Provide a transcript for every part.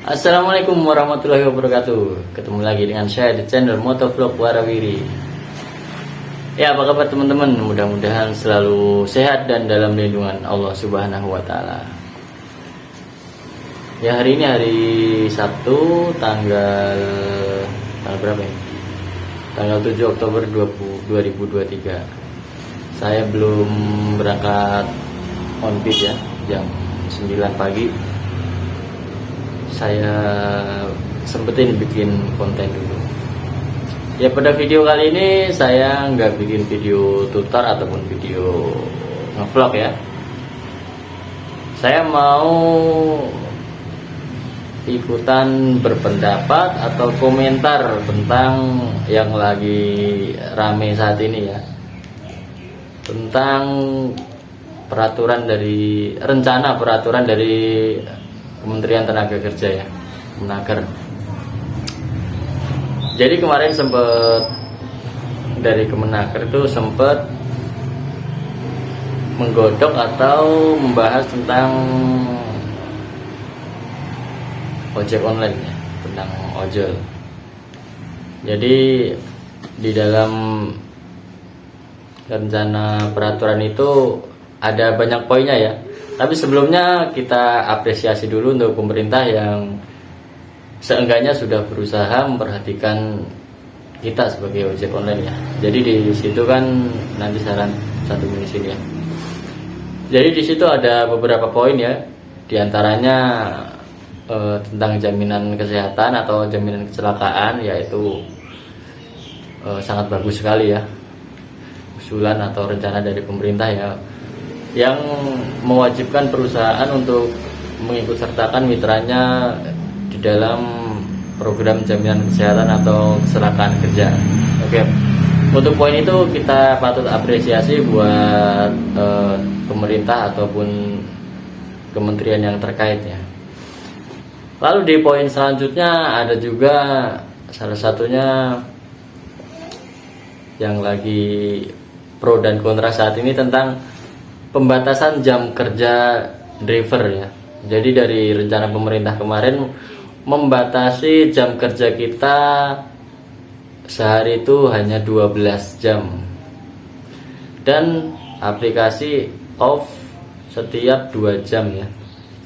Assalamualaikum warahmatullahi wabarakatuh. Ketemu lagi dengan saya di channel Motovlog Warawiri. Ya, apa kabar teman-teman? Mudah-mudahan selalu sehat dan dalam lindungan Allah Subhanahu wa taala. Ya, hari ini hari Sabtu tanggal berapa ya? Tanggal 7 Oktober 2023. Saya belum berangkat on beat ya, jam 9 pagi. Saya sempetin bikin konten dulu. Ya, pada video kali ini saya nggak bikin video tutor ataupun video ngevlog ya. Saya mau ikutan berpendapat atau komentar tentang yang lagi rame saat ini ya, tentang rencana peraturan dari Kementerian Tenaga Kerja ya, Kemenaker. Jadi kemarin dari Kemenaker itu sempat menggodok atau membahas tentang ojek online ya, tentang ojol. Jadi di dalam rencana peraturan itu ada banyak poinnya ya. Tapi sebelumnya kita apresiasi dulu untuk pemerintah yang seenggaknya sudah berusaha memperhatikan kita sebagai ojek online ya. Jadi di situ kan nanti saran satu di sini ya. Jadi di situ ada beberapa poin ya. Di antaranya tentang jaminan kesehatan atau jaminan kecelakaan, yaitu sangat bagus sekali ya. Usulan atau rencana dari pemerintah ya, yang mewajibkan perusahaan untuk mengikut sertakan mitranya di dalam program jaminan kesehatan atau kecelakaan kerja. Oke, untuk poin itu kita patut apresiasi buat pemerintah ataupun kementerian yang terkait ya. Lalu di poin selanjutnya ada juga salah satunya yang lagi pro dan kontra saat ini tentang pembatasan jam kerja driver ya. Jadi dari rencana pemerintah kemarin membatasi jam kerja kita sehari itu hanya 12 jam. Dan aplikasi off setiap 2 jam ya.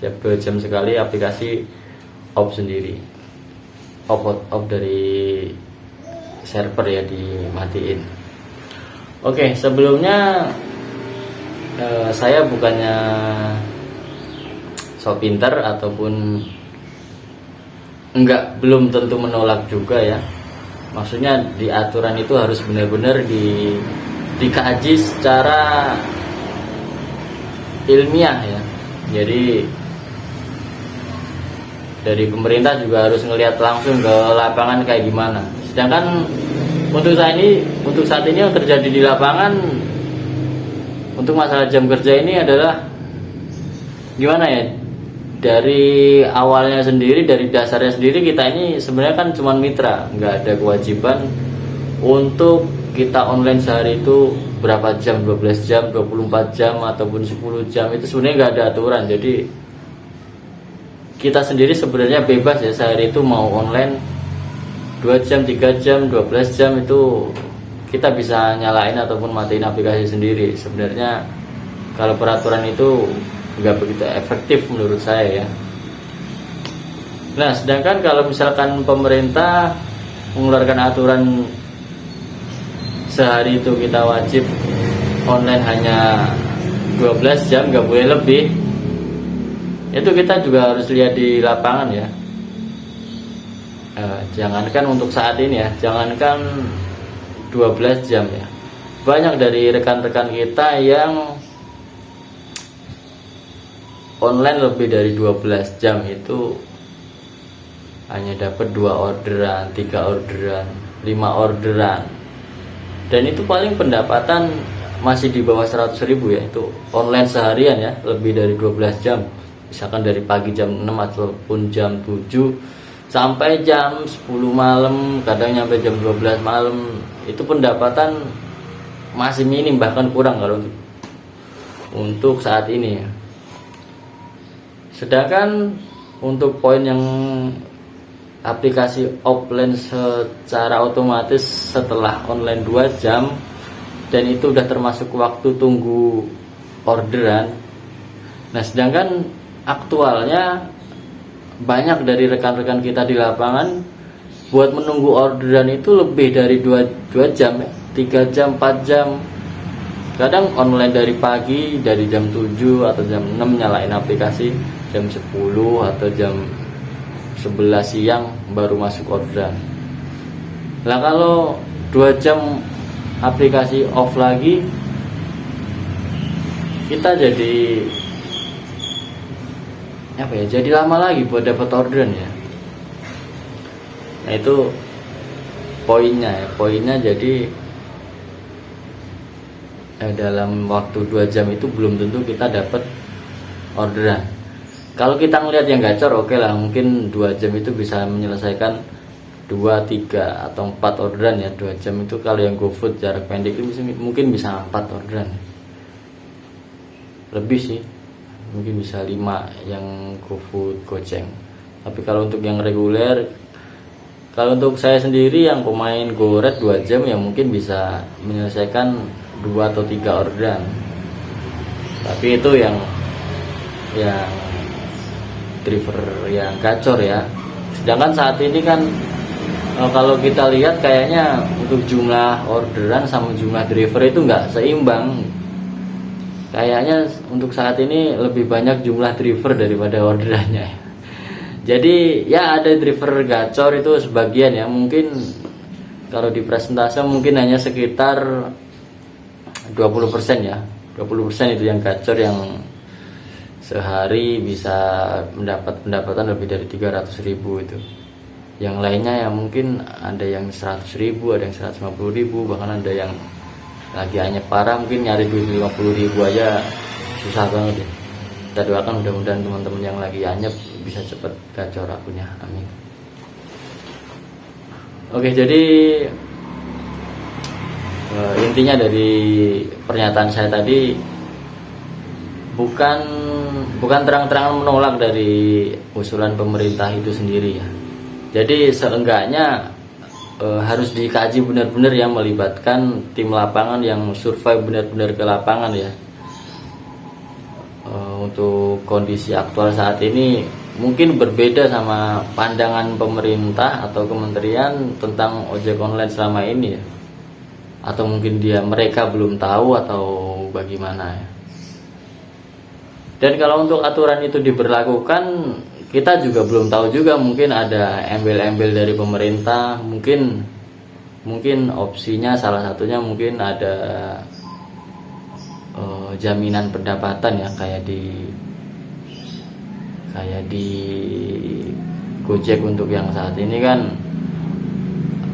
Setiap 2 jam sekali aplikasi off sendiri. Off dari server ya, dimatiin. Oke, sebelumnya saya bukannya sok pinter ataupun belum tentu menolak juga ya. Maksudnya di aturan itu harus benar-benar dikaji secara ilmiah ya. Jadi dari pemerintah juga harus ngelihat langsung ke lapangan kayak gimana. Sedangkan untuk saat ini yang terjadi di lapangan untuk masalah jam kerja ini adalah gimana ya, dari awalnya sendiri, dari dasarnya sendiri kita ini sebenarnya kan cuma mitra, nggak ada kewajiban untuk kita online sehari itu berapa jam, 12 jam, 24 jam ataupun 10 jam, itu sebenarnya nggak ada aturan. Jadi kita sendiri sebenarnya bebas ya, sehari itu mau online 2 jam, 3 jam, 12 jam itu kita bisa nyalain ataupun matiin aplikasi sendiri. Sebenarnya kalau peraturan itu nggak begitu efektif menurut saya ya. Nah, sedangkan kalau misalkan pemerintah mengeluarkan aturan sehari itu kita wajib online hanya 12 jam, nggak boleh lebih, itu kita juga harus lihat di lapangan ya. Jangankan untuk saat ini ya, jangankan 12 jam ya, banyak dari rekan-rekan kita yang online lebih dari 12 jam itu hanya dapat 2 orderan, 3 orderan, 5 orderan, dan itu paling pendapatan masih di bawah 100.000 ya. Itu online seharian ya, lebih dari 12 jam, misalkan dari pagi jam 6 ataupun jam 7 sampai jam 10 malam, kadang nyampe jam 12 malam, itu pendapatan masih minim, bahkan kurang kalau untuk saat ini ya. Sedangkan untuk poin yang aplikasi offline secara otomatis setelah online 2 jam, dan itu udah termasuk waktu tunggu orderan. Nah, sedangkan aktualnya banyak dari rekan-rekan kita di lapangan buat menunggu orderan itu lebih dari 2 jam ya, 3 jam, 4 jam. Kadang online dari pagi, dari jam 7 atau jam 6 nyalain aplikasi, jam 10 atau jam 11 siang baru masuk orderan. Nah, kalau 2 jam aplikasi off lagi, kita jadi apa ya, jadi lama lagi buat dapat orderan ya. Nah, itu poinnya jadi dalam waktu 2 jam itu belum tentu kita dapat orderan. Kalau kita ngelihat yang gacor, oke lah, mungkin 2 jam itu bisa menyelesaikan 2, 3 atau 4 orderan ya. 2 jam itu kalau yang GoFood jarak pendek itu mungkin bisa 4 orderan. Lebih sih, mungkin bisa 5 yang GoFood, Gojek. Tapi kalau untuk yang reguler, kalau untuk saya sendiri yang pemain GoRed 2 jam ya mungkin bisa menyelesaikan 2 atau 3 orderan. Tapi itu yang driver yang gacor ya. Sedangkan saat ini kan kalau kita lihat kayaknya untuk jumlah orderan sama jumlah driver itu nggak seimbang. Kayaknya untuk saat ini lebih banyak jumlah driver daripada orderannya. Jadi ya ada driver gacor itu sebagian ya, mungkin kalau di presentase mungkin hanya sekitar 20% ya. 20% itu yang gacor, yang sehari bisa mendapat pendapatan lebih dari 300.000 itu. Yang lainnya ya mungkin ada yang 100.000, ada yang 150.000, bahkan ada yang lagi hanya parah mungkin nyari duit 50.000 aja susah banget ya. Kita doakan mudah-mudahan teman-teman yang lagi anyep bisa cepat gacor akunnya, amin. Oke, jadi intinya dari pernyataan saya tadi bukan terang-terangan menolak dari usulan pemerintah itu sendiri ya. Jadi seenggaknya harus dikaji benar-benar ya, melibatkan tim lapangan yang survei benar-benar ke lapangan ya. Untuk kondisi aktual saat ini mungkin berbeda sama pandangan pemerintah atau kementerian tentang ojek online selama ini ya. Atau mungkin mereka belum tahu atau bagaimana ya. Dan kalau untuk aturan itu diberlakukan, kita juga belum tahu juga, mungkin ada embel-embel dari pemerintah, mungkin opsinya salah satunya mungkin ada jaminan pendapatan ya, kayak di Gojek untuk yang saat ini kan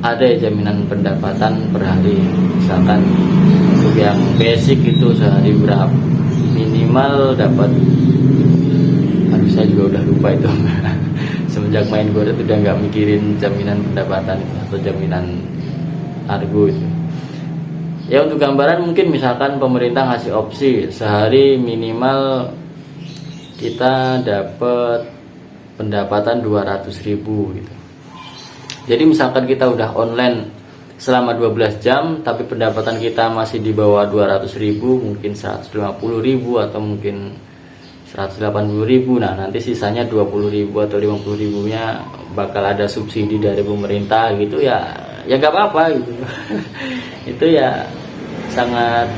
ada ya jaminan pendapatan per hari. Misalkan untuk yang basic itu sehari berapa minimal dapat, saya juga udah lupa itu. Semenjak main GoRed udah nggak mikirin jaminan pendapatan atau jaminan argo itu. Ya untuk gambaran mungkin misalkan pemerintah ngasih opsi sehari minimal kita dapat pendapatan 200.000 gitu. Jadi misalkan kita udah online selama 12 jam tapi pendapatan kita masih di bawah 200.000, mungkin 150.000 atau mungkin 180.000. Nah, nanti sisanya 20.000 atau 50.000 nya bakal ada subsidi dari pemerintah gitu ya. Ya nggak apa-apa gitu. Itu ya sangat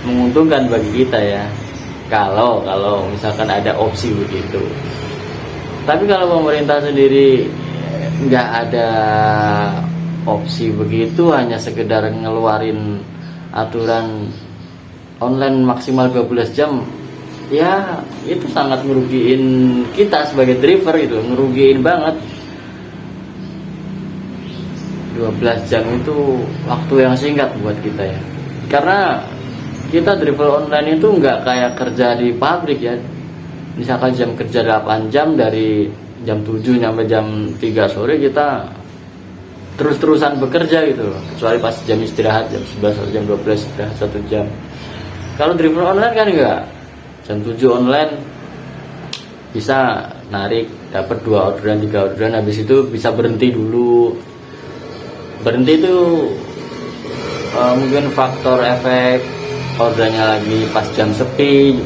menguntungkan bagi kita ya. Kalau misalkan ada opsi begitu. Tapi kalau pemerintah sendiri nggak ada opsi begitu, hanya sekedar ngeluarin aturan online maksimal 12 jam, ya itu sangat ngerugiin kita sebagai driver gitu, ngerugiin banget. 12 jam itu waktu yang singkat buat kita ya, karena kita driver online itu nggak kayak kerja di pabrik ya. Misalkan jam kerja 8 jam, dari jam 7 sampai jam 3 sore kita terus-terusan bekerja gitu, kecuali pas jam istirahat jam 11 atau jam 12 istirahat 1 jam. Kalau driver online kan enggak, jam 7 online bisa narik dapat 2 orderan 3 orderan, habis itu bisa berhenti dulu. Berhenti itu mungkin faktor efek orderannya lagi pas jam sepi,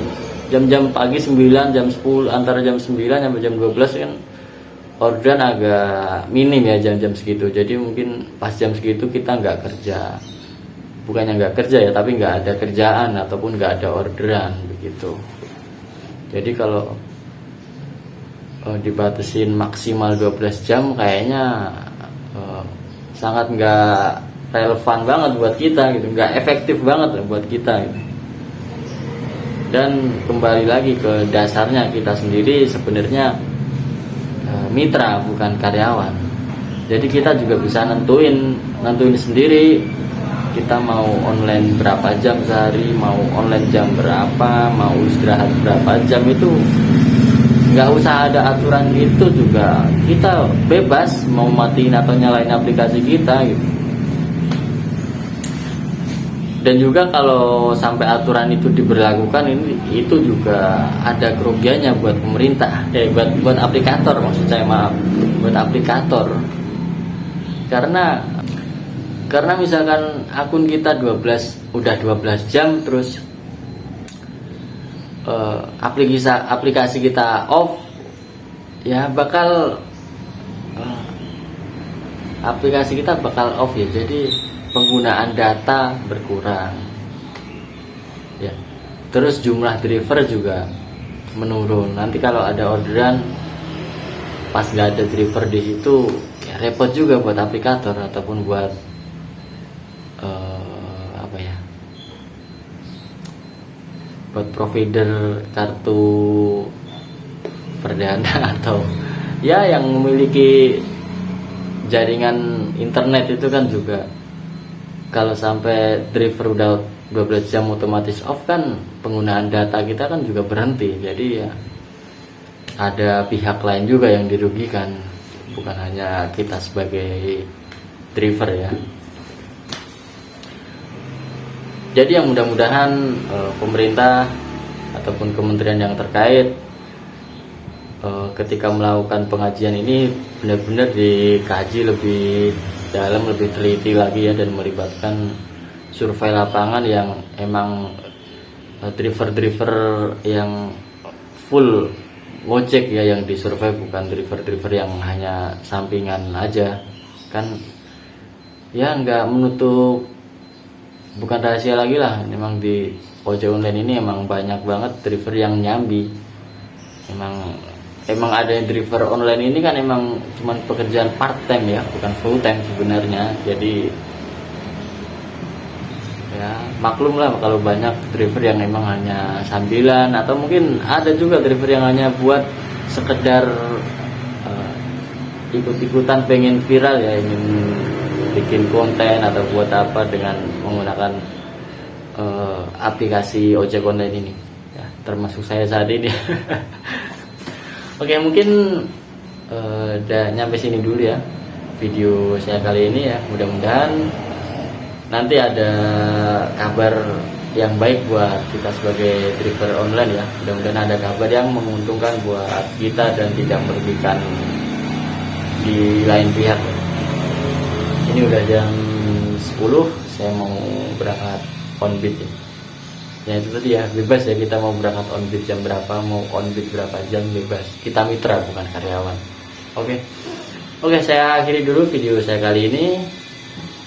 jam-jam pagi 9, jam 10, antara jam 9 sampai jam 12 kan orderan agak minim ya jam-jam segitu. Jadi mungkin pas jam segitu kita nggak kerja, bukannya nggak kerja ya, tapi nggak ada kerjaan ataupun nggak ada orderan begitu. Jadi kalau dibatasin maksimal 12 jam kayaknya sangat nggak relevan banget buat kita gitu, nggak efektif banget buat kita gitu. Dan kembali lagi ke dasarnya, kita sendiri sebenarnya mitra bukan karyawan. Jadi kita juga bisa nentuin sendiri kita mau online berapa jam sehari, mau online jam berapa, mau istirahat berapa jam, itu nggak usah ada aturan gitu juga. Kita bebas mau matiin atau nyalain aplikasi kita gitu. Dan juga kalau sampai aturan itu diberlakukan, itu juga ada kerugiannya buat pemerintah, buat aplikator, maksud saya, maaf, buat aplikator. Karena misalkan akun kita udah 12 jam terus aplikasi kita off, ya bakal aplikasi kita bakal off ya. Jadi penggunaan data berkurang ya, terus jumlah driver juga menurun. Nanti kalau ada orderan pas nggak ada driver di situ, ya repot juga buat aplikator ataupun buat buat provider kartu perdana atau ya yang memiliki jaringan internet itu kan juga. Kalau sampai driver udah 12 jam otomatis off kan penggunaan data kita kan juga berhenti. Jadi ya ada pihak lain juga yang dirugikan, bukan hanya kita sebagai driver ya. Jadi yang mudah-mudahan pemerintah ataupun kementerian yang terkait ketika melakukan pengajian ini benar-benar dikaji lebih dalam, lebih teliti lagi ya, dan melibatkan survei lapangan yang emang driver-driver yang full ngojek ya yang disurvei, bukan driver-driver yang hanya sampingan aja kan. Ya nggak menutup, bukan rahasia lagi lah, memang di ojek online ini emang banyak banget driver yang nyambi. Emang ada yang driver online ini kan emang cuman pekerjaan part time ya, bukan full time sebenarnya. Jadi ya maklum lah kalau banyak driver yang emang hanya sambilan, atau mungkin ada juga driver yang hanya buat sekedar ikut-ikutan pengen viral ya, ingin bikin konten atau buat apa dengan menggunakan aplikasi ojek online ini ya, termasuk saya saat ini. Oke, mungkin udah nyampe sini dulu ya video saya kali ini ya. Mudah-mudahan nanti ada kabar yang baik buat kita sebagai driver online ya. Mudah-mudahan ada kabar yang menguntungkan buat kita dan tidak merugikan di lain pihak. Ini udah jam 10, saya mau berangkat on beat ya. Ya itu tadi ya, bebas ya, kita mau berangkat on beat jam berapa, mau on beat berapa jam, bebas. Kita mitra bukan karyawan. Oke, saya akhiri dulu video saya kali ini.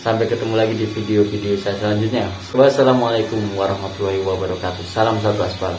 Sampai ketemu lagi di video-video saya selanjutnya. Wassalamualaikum warahmatullahi wabarakatuh. Salam satu aspal.